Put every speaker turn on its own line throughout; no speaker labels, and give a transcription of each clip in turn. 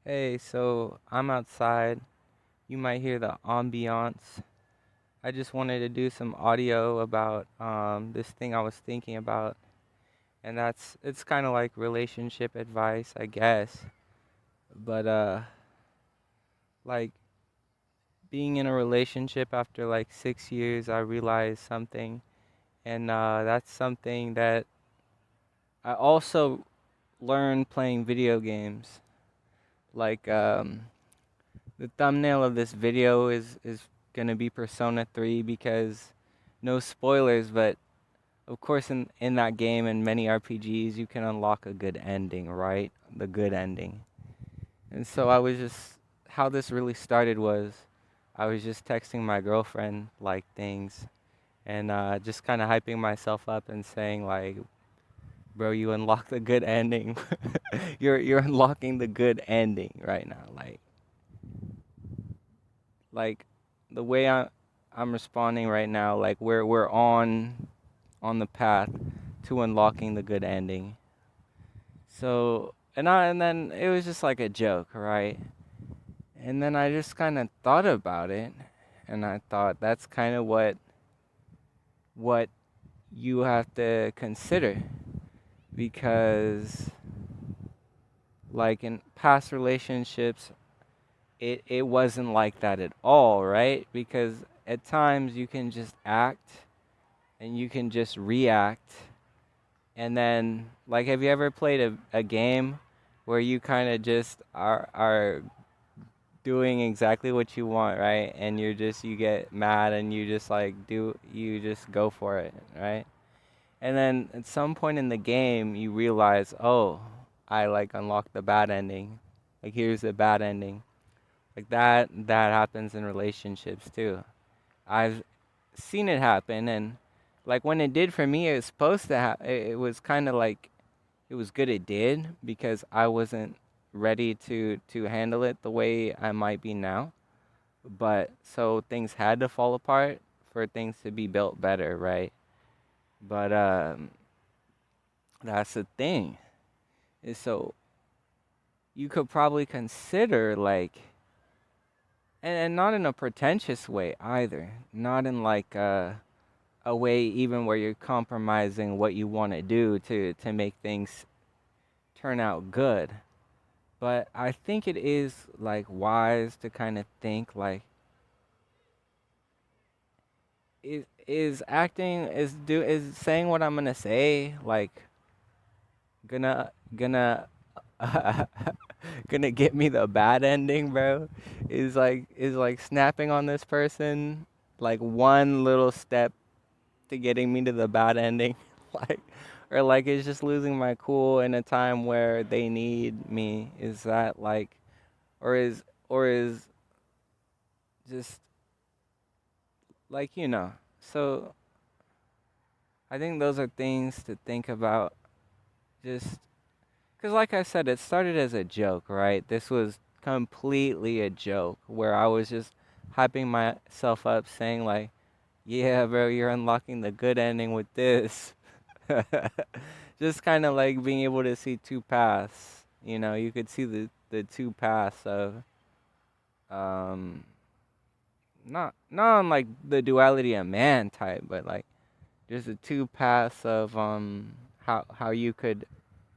Hey, so I'm outside. You might hear the ambiance. I just wanted to do some audio about this thing I was thinking about, and it's kind of like relationship advice, I guess. But like being in a relationship after like 6 years, I realized something, and that's something that I also learned playing video games. Like the thumbnail of this video is gonna be Persona 3 because no spoilers, but of course in that game and many RPGs you can unlock a good ending, right? The good ending. And so I was just how this really started was I was just texting my girlfriend like things and just kind of hyping myself up and saying like, bro, you unlocked the good ending. You're unlocking the good ending right now, like the way I'm responding right now, like we're on the path to unlocking the good ending. So and then it was just like a joke, right? And then I just kind of thought about it, and I thought that's kind of what you have to consider because like in past relationships it wasn't like that at all, right? Because at times you can just act and you can just react. And then, like, have you ever played a game where you kind of just are doing exactly what you want, right? And you get mad and you just you just go for it, right? And then at some point in the game, you realize, oh, I like unlocked the bad ending. Like, here's the bad ending. Like that happens in relationships too. I've seen it happen, and like when it did for me, it was supposed to it was kind of like it was good it did because I wasn't ready to handle it the way I might be now. But so things had to fall apart for things to be built better, right? But that's the thing. Is so you could probably consider like and not in a pretentious way either. Not in like a way even where you're compromising what you want to do to make things turn out good. But I think it is like wise to kind of think like is acting is saying what I'm gonna say like gonna gonna get me the bad ending, bro? Is like snapping on this person like one little step to getting me to the bad ending, like, or like it's just losing my cool in a time where they need me. Is that like, or is just like So I think those are things to think about. Just because, like I said, it started as a joke, right? This was completely a joke where I was just hyping myself up, saying like, "Yeah, bro, you're unlocking the good ending with this." Just kind of like being able to see two paths. You could see the two paths of um not on like the duality of man type, but like just the two paths of how you could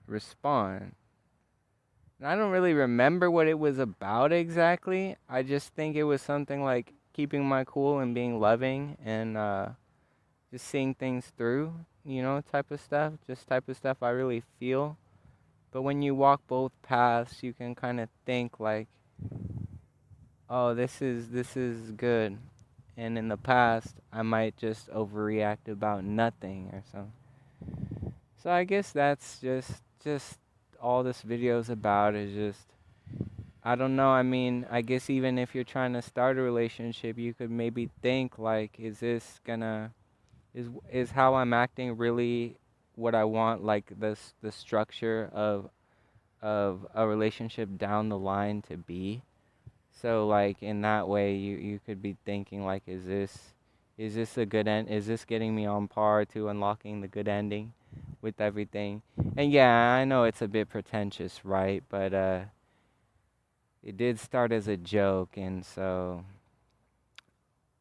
respond. And I don't really remember what it was about exactly. I just think it was something like keeping my cool and being loving and just seeing things through, type of stuff. Just type of stuff I really feel. But when you walk both paths, you can kind of think like, oh, this is good. And in the past, I might just overreact about nothing or something. So I guess that's just all this video's about is just I don't know. I mean, I guess even if you're trying to start a relationship, you could maybe think like, is how I'm acting really what I want? Like the structure of a relationship down the line to be. So like in that way, you could be thinking like, is this a good end? Is this getting me on par to unlocking the good ending with everything? And yeah, I know it's a bit pretentious, right? But it did start as a joke, and so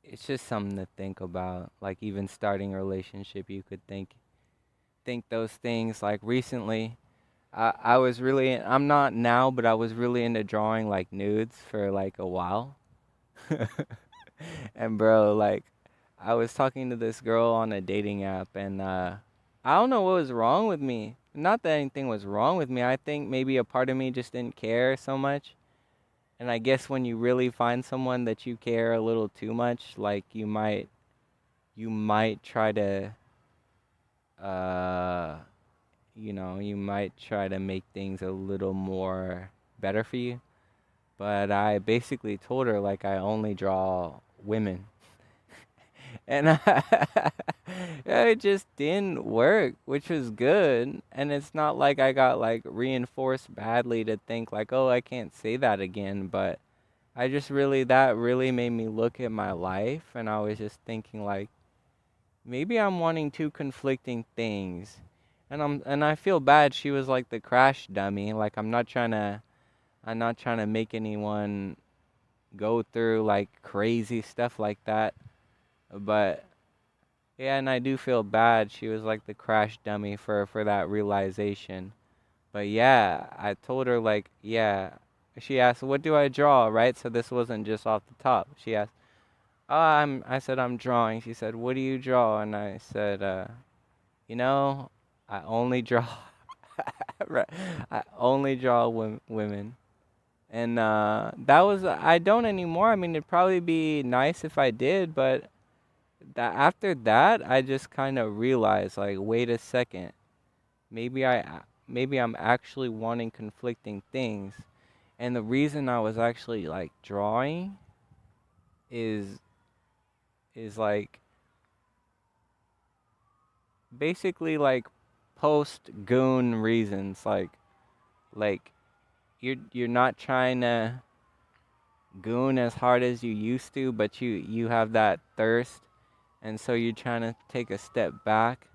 it's just something to think about. Like even starting a relationship, you could think those things. Like recently, I was really I'm not now, but I was really into drawing like nudes for like a while. And bro, like I was talking to this girl on a dating app, and I don't know what was wrong with me. Not that anything was wrong with me. I think maybe a part of me just didn't care so much. And I guess when you really find someone that you care a little too much, like you might try to uh you might try to make things a little more better for you. But I basically told her like I only draw women. And it just didn't work, which was good. And it's not like I got like reinforced badly to think like, oh, I can't say that again. But I just really, that really made me look at my life. And I was just thinking like, maybe I'm wanting two conflicting things. And I feel bad. She was like the crash dummy. Like I'm not trying to make anyone go through like crazy stuff like that. But yeah, and I do feel bad. She was like the crash dummy for that realization. But yeah, I told her like, yeah. She asked, "What do I draw?" Right? So this wasn't just off the top. She asked, "Oh, I said I'm drawing." She said, "What do you draw?" And I said, "You know, I only draw right, I only draw women." And that was I don't anymore. I mean, it'd probably be nice if I did, but that after that, I just kind of realized like, wait a second, maybe I'm actually wanting conflicting things, and the reason I was actually like drawing is like basically like post goon reasons, like you're not trying to goon as hard as you used to, but you have that thirst, and so you're trying to take a step back.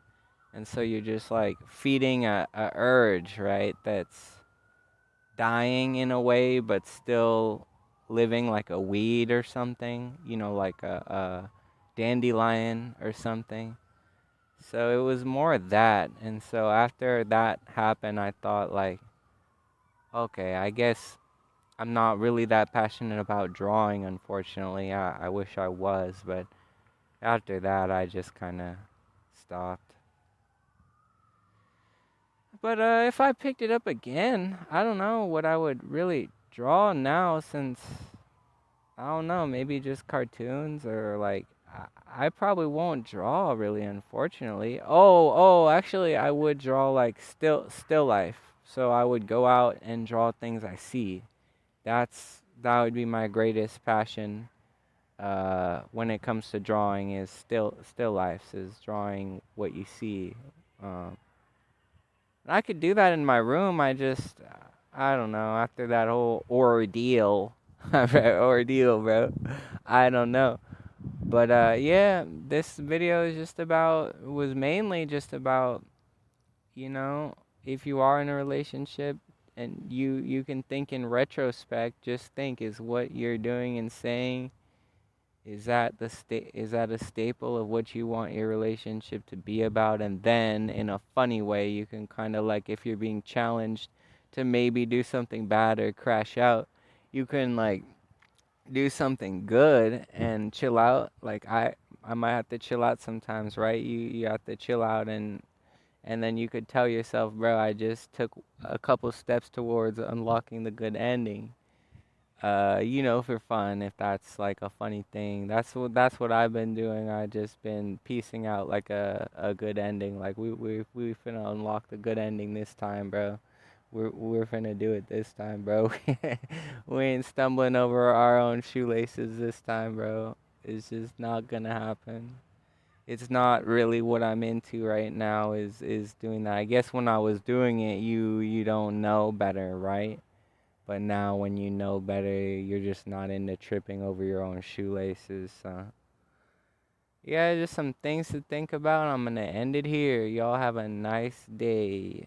And so you're just like feeding a urge, right? That's dying in a way, but still living like a weed or something, like a dandelion or something. So it was more that. And so after that happened, I thought, like, okay, I guess I'm not really that passionate about drawing, unfortunately. I wish I was, but after that, I just kind of stopped. But if I picked it up again, I don't know what I would really draw now, since I don't know, maybe just cartoons, or like I probably won't draw really, unfortunately. Oh, actually I would draw like still life. So I would go out and draw things I see. That would be my greatest passion when it comes to drawing, is still lifes, is drawing what you see. Um I could do that in my room. I don't know. After that whole ordeal, ordeal, bro. I don't know. But yeah, this video is was mainly just about, you know, if you are in a relationship and you can think in retrospect, just think, is what you're doing and saying, is that a staple of what you want your relationship to be about? And then in a funny way, you can kind of like, if you're being challenged to maybe do something bad or crash out, you can like do something good and chill out. Like I might have to chill out sometimes, right? You have to chill out, and then you could tell yourself, bro, I just took a couple steps towards unlocking the good ending, for fun, if that's like a funny thing. That's what I've been doing. I just been piecing out like a good ending. Like we finna unlock the good ending this time, bro. We're finna do it this time, bro. We ain't stumbling over our own shoelaces this time, bro. It's just not gonna happen. It's not really what I'm into right now, is doing that. I guess when I was doing it, you don't know better, right? But now when you know better, you're just not into tripping over your own shoelaces. So yeah, just some things to think about. I'm gonna end it here. Y'all have a nice day.